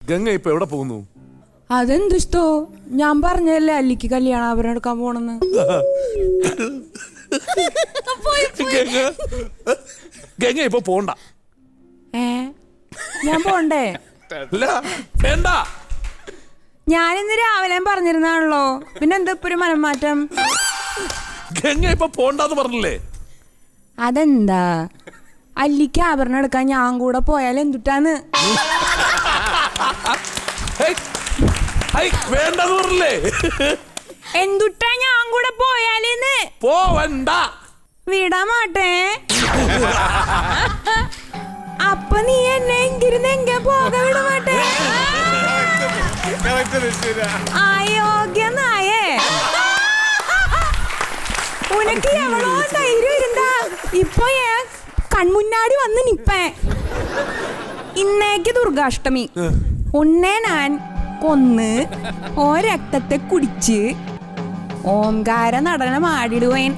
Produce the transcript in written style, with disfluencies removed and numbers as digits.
ഗംഗ ഇപ്പൊ എവിടെ പോകുന്നു? അതെന്തിഷ്ടോ, ഞാൻ പറഞ്ഞല്ലേ അല്ലിക്ക് കല്യാണം ആഭരണം എടുക്കാൻ പോണെന്ന്. ഗംഗ ഇപ്പൊ പോണ്ട. ഞാൻ പോണ്ടേ? വേണ്ട, ഞാനിന്ന് രാവിലെ പറഞ്ഞിരുന്നാണല്ലോ, പിന്നെ എന്താ ഇപ്പൊ ഒരു മനംമാറ്റം? ഗംഗ ഇപ്പൊ പോണ്ടെന്ന് പറഞ്ഞില്ലേ? അതെന്താ, അല്ലിക്ക് ആഭരണം എടുക്കാൻ ഞാൻ കൂടെ പോയാൽ എന്തുട്ടാന്ന്? വേണ്ടെന്ന് പറഞ്ഞില്ലേ? എന്തുട്ടാ ഞാൻ കൂടെ പോയാലെന്ന്? പോവണ്ട, വിടാ മാട്ടേ. അപ്പൊ നീ എന്നെ എങ്കിരുന്ന് എങ്ക പോക വിട മാട്ടേ. അയോഗ്യ നായേ, ഉനക്ക് എവളോ ധൈര്യം ഇരുന്നാ ഇപ്പൊ കൺമുന്നാടി വന്ന് നിപ്പേ. ഇന്നേക്ക് ദുർഗാഷ്ടമി, ഉന്നെ ഞാൻ കൊന്ന് ഓ രക്തത്തെ കുടിച്ച് ഓംകാര നടനം ആടിടുവേൻ.